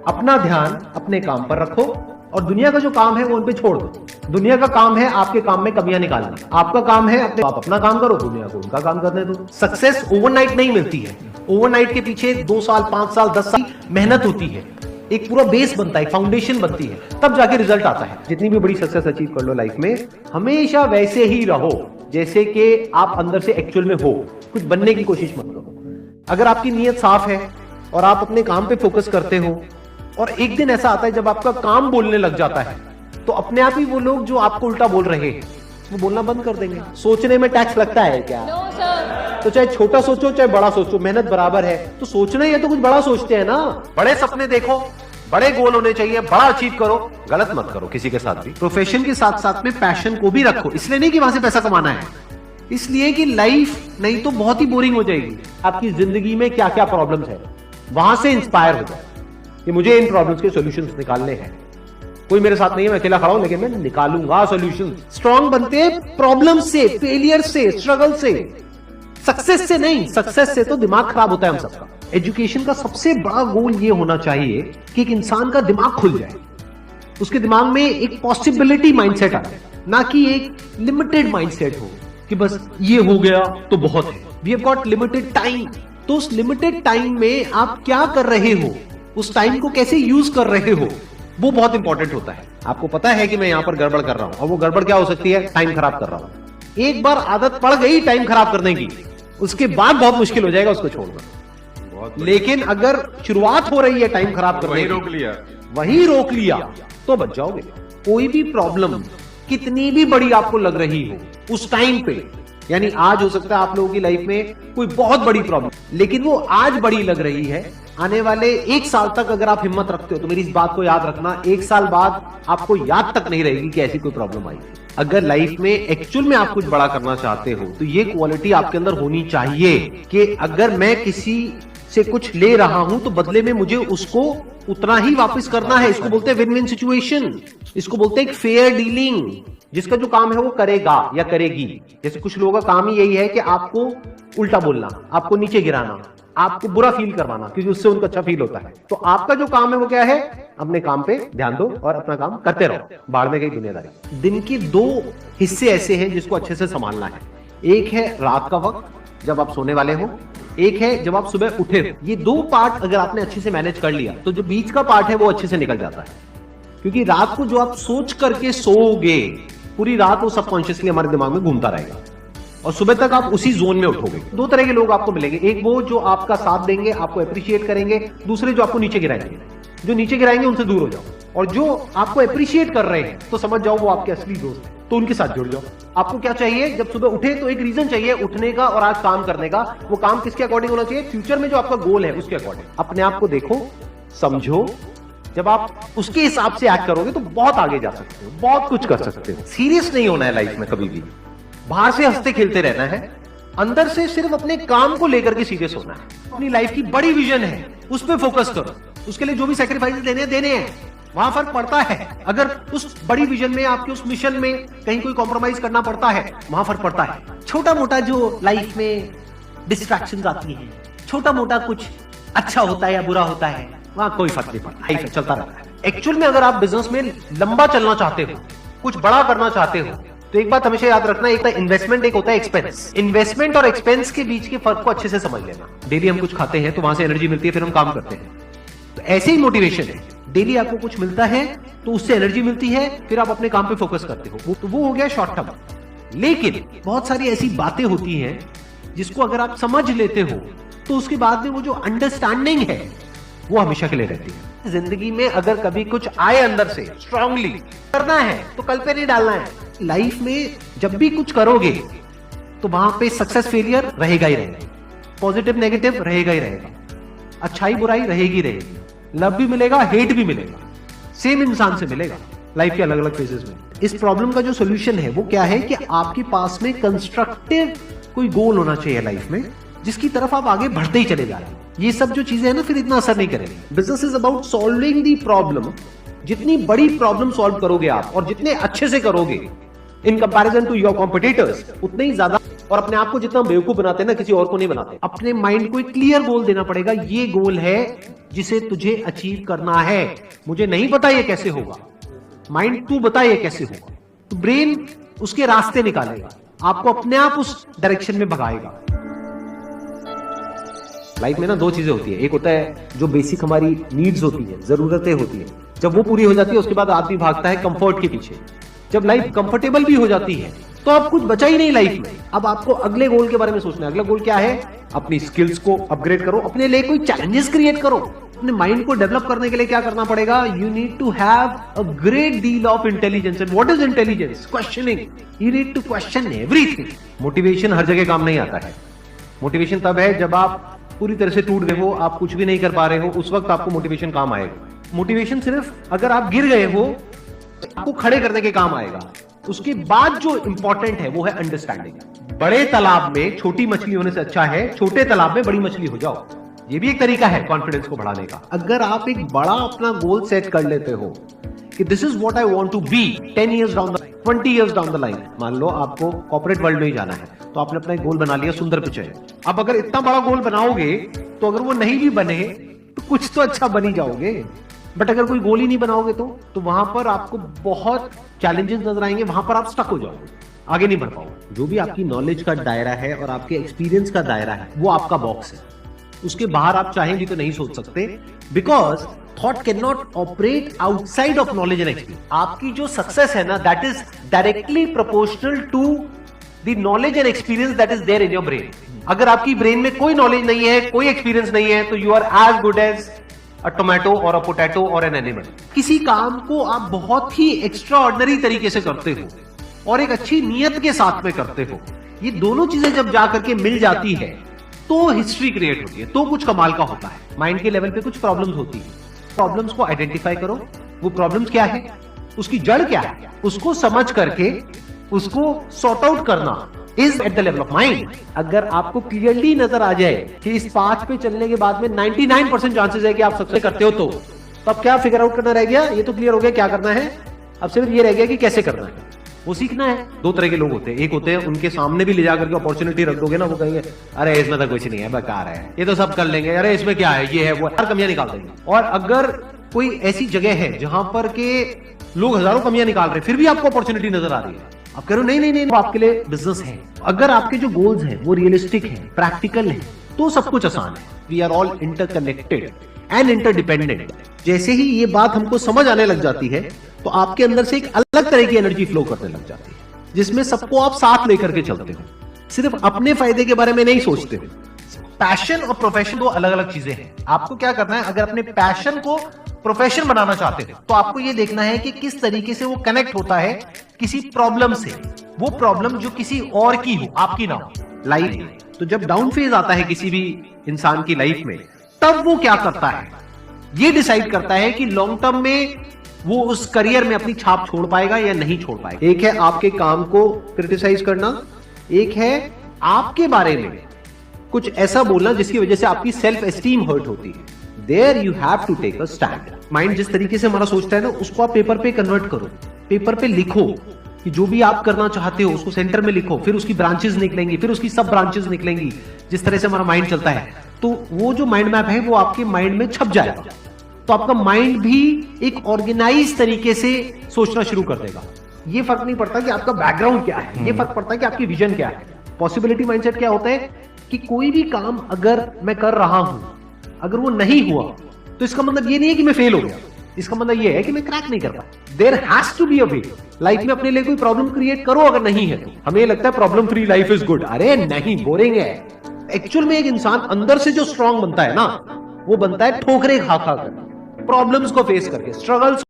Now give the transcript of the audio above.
अपना ध्यान अपने काम पर रखो और दुनिया का जो काम है वो उन पे छोड़ दो। दुनिया का काम है आपके काम में कमियां निकालनी, आपका काम है आप अपना काम करो, दुनिया को उनका काम करने दो। सक्सेस ओवरनाइट नहीं मिलती है, ओवरनाइट के पीछे 2 साल 5 साल 10 साल मेहनत होती है, एक पूरा बेस बनता है, फाउंडेशन बनती है, तब जाके रिजल्ट आता है। जितनी भी बड़ी सक्सेस अचीव कर लो लाइफ में, हमेशा वैसे ही रहो जैसे कि आप अंदर से एक्चुअल में हो, कुछ बनने की कोशिश मत करो। अगर आपकी नीयत साफ है और आप अपने काम पे फोकस करते हो और एक दिन ऐसा आता है जब आपका काम बोलने लग जाता है, तो अपने आप ही वो लोग जो आपको उल्टा बोल रहे हैं वो बोलना बंद कर देंगे। सोचने में टैक्स लगता है क्या? No sir. तो चाहे छोटा सोचो चाहे बड़ा सोचो, मेहनत बराबर है। तो सोचना ही है तो कुछ बड़ा सोचते हैं ना। बड़े सपने देखो, बड़े गोल होने चाहिए, बड़ा अचीव करो, गलत मत करो किसी के साथ भी। प्रोफेशन के साथ साथ में पैशन को भी रखो, इसलिए नहीं कि वहां से पैसा कमाना है, इसलिए कि लाइफ नहीं तो बहुत ही बोरिंग हो जाएगी। आपकी जिंदगी में क्या क्या प्रॉब्लम्स है वहां से इंस्पायर हो जाए कि मुझे इन प्रॉब्लम्स के सॉल्यूशंस निकालने हैं। कोई मेरे साथ नहीं है, मैं अकेला खड़ा हूं, लेकिन मैं निकालूंगा सॉल्यूशन। स्ट्रांग बनते हैं प्रॉब्लम से, फेलियर से, स्ट्रगल से, सक्सेस से नहीं। सक्सेस से तो दिमाग खराब होता है हम सबका। एजुकेशन का सबसे बड़ा गोल ये होना चाहिए कि एक इंसान का दिमाग खुल जाए, उसके दिमाग में एक पॉसिबिलिटी माइंडसेट आ जाए, ना कि एक लिमिटेड माइंडसेट हो कि बस ये हो गया तो बहुत है। We have got limited time, तो उस लिमिटेड टाइम में आप क्या कर रहे हो, उस टाइम को कैसे यूज कर रहे हो, वो बहुत इंपॉर्टेंट होता है। आपको पता है कि मैं यहां पर गड़बड़ कर रहा हूं, और वो गड़बड़ क्या हो सकती है? टाइम खराब कर रहा हूं। एक बार आदत पड़ गई टाइम खराब करने की, उसके बाद बहुत मुश्किल हो जाएगा उसको छोड़ना। लेकिन अगर शुरुआत हो रही है टाइम खराब करने की, वही रोक लिया तो बच जाओगे। कोई भी प्रॉब्लम कितनी भी बड़ी आपको लग रही हो उस टाइम पे, यानी आज हो सकता है आप लोगों की लाइफ में कोई बहुत बड़ी प्रॉब्लम, लेकिन वो आज बड़ी लग रही है, आने वाले 1 साल तक अगर आप हिम्मत रखते हो तो मेरी इस बात को याद रखना, 1 साल बाद आपको याद तक नहीं रहेगी कि ऐसी कोई प्रॉब्लम आई। अगर लाइफ में एक्चुअल में आप कुछ बड़ा करना चाहते हो तो ये क्वालिटी आपके अंदर होनी चाहिए कि अगर मैं किसी से कुछ ले रहा हूं तो बदले में मुझे उसको उतना ही वापस करना है। इसको बोलते हैं विन विन सिचुएशन, इसको बोलते हैं एक फेयर डीलिंग। जिसका जो काम है वो करेगा या करेगी। जैसे कुछ लोगों का काम ही यही है कि आपको उल्टा बोलना, आपको नीचे गिराना, आपको बुरा फील करवाना, क्योंकि उससे उनको अच्छा फील होता है। तो आपका जो काम है वो क्या है? अपने काम पे ध्यान दो और अपना काम करते रहो, बाहर में कहीं दुनियादारी। दिन के 2 हिस्से ऐसे हैं जिसको अच्छे से संभालना है। एक है रात का वक्त जब आप सोने वाले हो, एक है जब आप सुबह उठे हो। ये 2 पार्ट अगर आपने अच्छे से मैनेज कर लिया तो जो बीच का पार्ट है वो अच्छे से निकल जाता है। क्योंकि रात को जो आप सोच करके सोओगे, पूरी रात वो सबकॉन्शियसली हमारे दिमाग में घूमता रहेगा और सुबह तक आप उसी जोन में उठोगे। 2 तरह के लोग आपको मिलेंगे, एक वो जो आपका साथ देंगे, आपको अप्रिशिएट करेंगे, दूसरे जो आपको नीचे गिराएंगे। जो नीचे गिराएंगे उनसे दूर हो जाओ, और जो आपको अप्रिशिएट कर रहे हैं तो समझ जाओ वो आपके असली दोस्त हैं, तो उनके साथ जुड़ जाओ। आपको क्या चाहिए? जब सुबह उठे तो एक रीजन चाहिए उठने का और आज काम करने का। वो काम किसके अकॉर्डिंग होना चाहिए? फ्यूचर में जो आपका गोल है उसके अकॉर्डिंग। अपने आप को देखो, समझो, जब आप उसके हिसाब से एक्ट करोगे तो बहुत आगे जा सकते हो, बहुत कुछ कर सकते हो। सीरियस नहीं होना है लाइफ में कभी भी, बाहर से हंसते खेलते रहना है, अंदर से सिर्फ अपने काम को लेकर के सीरियस होना है। अपनी लाइफ की बड़ी विजन है उस पर फोकस करो, उसके लिए जो भी सैक्रिफाइस देने हैं वहां फर्क पड़ता है। अगर उस बड़ी विजन में, आपके उस मिशन में कहीं कोई कॉम्प्रोमाइज करना पड़ता है, वहां फर्क पड़ता है। छोटा मोटा जो लाइफ में डिस्ट्रैक्शन आती है, छोटा मोटा कुछ अच्छा होता है या बुरा होता है, वहां कोई फर्क नहीं पड़ता, लाइफ चलता रहता है। एक्चुअल में अगर आप बिजनेस में लंबा चलना चाहते हो, कुछ बड़ा करना चाहते हो, तो एक बात हमेशा याद रखना, एक होता है इन्वेस्टमेंट, एक होता है एक्सपेंस। इन्वेस्टमेंट और एक्सपेंस के बीच के फर्क को अच्छे से समझ लेना। डेली हम कुछ खाते हैं तो वहां से एनर्जी मिलती है, फिर हम काम करते हैं। तो ऐसे ही मोटिवेशन है, डेली आपको कुछ मिलता है तो उससे एनर्जी मिलती है, फिर आप अपने काम पे फोकस करते हो, तो वो हो गया शॉर्ट टर्म। लेकिन बहुत सारी ऐसी बातें होती हैं जिसको अगर आप समझ लेते हो तो उसके बाद में वो जो अंडरस्टैंडिंग है वो हमेशा के लिए रहती है। जिंदगी में अगर कभी कुछ आए अंदर से स्ट्रांगली करना है तो कल पे नहीं डालना है। लाइफ में जब भी कुछ करोगे तो वहां पे सक्सेस फेलियर रहेगा ही रहेगा, पॉजिटिव नेगेटिव रहेगा ही रहेगा, अच्छाई बुराई रहेगी रहेगी, लव भी मिलेगा, हेट भी मिलेगा, सेम इंसान से मिलेगा लाइफ के अलग अलग फेजेस में। इस प्रॉब्लम का जो सोल्यूशन है वो क्या है कि आपके पास में कंस्ट्रक्टिव कोई गोल होना चाहिए लाइफ में, जिसकी तरफ आप आगे बढ़ते ही चले जा रहे हैं। ये सब जो चीजें हैं ना फिर इतना असर नहीं करेंगी। Business is about solving the problem. जितनी बड़ी प्रॉब्लम सॉल्व करोगे आप और जितने अच्छे से करोगे in comparison to your competitors, उतने ही ज्यादा और अपने आप को जितना बेवकूफ बनाते हैं ना, किसी और को नहीं बनाते। अपने माइंड को एक क्लियर गोल देना पड़ेगा, ये गोल है जिसे तुझे अचीव करना है। मुझे नहीं पता ये कैसे होगा, माइंड तू बता ये कैसे होगा। तो ब्रेन उसके रास्ते निकालेगा, आपको अपने आप उस डायरेक्शन में भगाएगा। लाइफ में ना दो चीजें होती है, एक होता है जो बेसिक हमारी नीड्स होती है, जरूरतें होती है। जब वो पूरी हो जाती है उसके बाद आदमी भागता है कंफर्ट के पीछे। जब लाइफ कंफर्टेबल भी हो जाती है तो अब कुछ बचा ही नहीं लाइफ में। अब आपको अगले गोल के बारे में सोचना है। अगला गोल क्या है? अपनी स्किल्स को अपग्रेड करो, अपने लिए कोई चैलेंजेस क्रिएट करो। अपने माइंड को डेवलप करने के लिए क्या करना पड़ेगा? You need to have a great deal of intelligence. And what is intelligence? Questioning. You need to question everything. Motivation हर जगह काम नहीं आता है। मोटिवेशन तब है जब आप पूरी तरह से टूट गए हो, आप कुछ भी नहीं कर पा रहे हो, उस वक्त आपको मोटिवेशन काम आएगा। मोटिवेशन सिर्फ अगर आप गिर गए हो आपको खड़े करने के काम आएगा। उसके बाद जो इंपॉर्टेंट है वो है अंडरस्टैंडिंग। बड़े तालाब में छोटी मछली होने से अच्छा है छोटे तालाब में बड़ी मछली हो जाओ। ये भी एक तरीका है कॉन्फिडेंस को बढ़ाने का। अगर आप एक बड़ा अपना गोल सेट कर लेते हो कि this is what I want to be 10 years down the 20 years down the line. मान लो आपको कॉर्पोरेट वर्ल्ड में ही जाना है तो आपने अपना एक गोल बना लिया, सुंदर पिक्चर। अब अगर इतना बड़ा गोल बनाओगे तो अगर वो नहीं भी बने तो कुछ तो अच्छा बन ही जाओगे। बट अगर कोई गोल ही नहीं बनाओगे तो वहां पर आपको बहुत चैलेंजेस नजर आएंगे, वहां पर आप स्टक हो जाओगे, आगे नहीं बढ़ पाओगे। जो भी आपकी नॉलेज का दायरा है और आपके एक्सपीरियंस का दायरा है वो आपका बॉक्स है। उसके बाहर आप चाहेंगे तो नहीं सोच सकते, because thought can not operate outside of knowledge and experience. आपकी जो सक्सेस है ना, that is directly proportional to the knowledge and experience that is there in your brain. अगर आपकी ब्रेन में कोई नॉलेज नहीं है, कोई एक्सपीरियंस नहीं है, तो you are as good as a tomato और अ पोटैटो और एन एनिमल। किसी काम को आप बहुत ही एक्स्ट्रा ऑर्डिनरी तरीके से करते हो और एक अच्छी नीयत के साथ में करते हो, ये दोनों चीजें जब जाकर के मिल जाती है तो हिस्ट्री क्रिएट होती है, तो कुछ कमाल का होता है। माइंड के लेवल पे कुछ प्रॉब्लम्स होती है, प्रॉब्लम्स को आइडेंटिफाई करो, वो प्रॉब्लम्स क्या है, उसकी जड़ क्या है, उसको समझ करके उसको सॉर्ट आउट करना is at the level of mind. अगर आपको क्लियरली नजर आ जाए कि इस पाथ पे चलने के बाद में 99% चांसेस है कि आप सक्सेस करते हो, तो अब क्या फिगर आउट करना रह गया? ये तो क्लियर हो गया क्या करना है, अब सिर्फ ये रह गया कि कैसे करना है, वो सीखना है। दो तरह के लोग होते हैं, एक होते हैं उनके सामने भी ले जाकर के अपॉर्चुनिटी रख दोगे ना, वो कहेंगे अरे इसमें तो कुछ नहीं है, बेकार है, ये तो सब कर लेंगे, अरे इसमें क्या है, ये है वो, हर कमियां निकाल देंगे। और अगर कोई ऐसी जगह है जहां पर के लोग हजारों कमियां निकाल रहे हैं फिर भी आपको अपॉर्चुनिटी नजर आ रही है, आप कह रहे हो नहीं नहीं नहीं वो आपके लिए बिजनेस है। अगर आपके जो गोल्स हैं वो रियलिस्टिक हैं, प्रैक्टिकल हैं, तो सब कुछ आसान है। We are all interconnected and interdependent. जैसे ही ये बात हमको समझ आने लग जाती है तो आपके अंदर से एक अलग तरह की एनर्जी फ्लो करने लग जाती है, जिसमें सबको आप साथ लेकर के चलते हो, सिर्फ अपने फायदे के बारे में नहीं सोचते हो। पैशन और प्रोफेशन दो अलग अलग चीजें हैं। आपको क्या करना है, अगर अपने पैशन को प्रोफेशन बनाना चाहते हो तो आपको यह देखना है कि किस तरीके से वो कनेक्ट होता है किसी प्रॉब्लम से, वो प्रॉब्लम जो किसी और की हो, आपकी ना हो। लाइफ में तो जब डाउन फेज आता है किसी भी इंसान की लाइफ में, तब वो क्या करता है, ये डिसाइड करता है कि लॉन्ग टर्म में वो उस करियर में अपनी छाप छोड़ पाएगा या नहीं छोड़ पाएगा। एक है आपके काम को क्रिटिसाइज करना, एक है आपके बारे में कुछ ऐसा बोलना जिसकी वजह से आपकी सेल्फ एस्टीम हर्ट होती है। There you have to take a stand. Mind जिस तरीके से हमारा सोचता है ना, उसको आप पेपर पे कन्वर्ट करो, पेपर पे लिखो कि जो भी आप करना चाहते हो उसको सेंटर में लिखो, फिर उसकी ब्रांचेस निकलेंगी, फिर उसकी सब ब्रांचेस निकलेंगी। जिस तरह से हमारा माइंड चलता है तो वो जो माइंड मैप है वो आपके माइंड में छप जाएगा, तो आपका माइंड भी एक ऑर्गेनाइज तरीके से सोचना शुरू कर देगा। ये फर्क नहीं पड़ता कि आपका बैकग्राउंड क्या है, ये फर्क पड़ता है कि आपकी विजन क्या है। पॉसिबिलिटी माइंडसेट क्या होता है कि कोई भी काम अगर मैं कर रहा हूं, अगर वो नहीं हुआ तो इसका मतलब ये नहीं है कि मैं फेल हो गया, इसका मतलब ये है कि मैं क्रैक नहीं कर पाया। There has to be a way. Life में अपने लिए कोई प्रॉब्लम क्रिएट करो, अगर नहीं है तो। हमें लगता है problem free life is good, अरे नहीं, बोरिंग है। एक्चुअल में एक इंसान अंदर से जो स्ट्रांग बनता है ना, वो बनता है ठोकरे खा खा कर, प्रॉब्लम्स को फेस करके, स्ट्रगल्स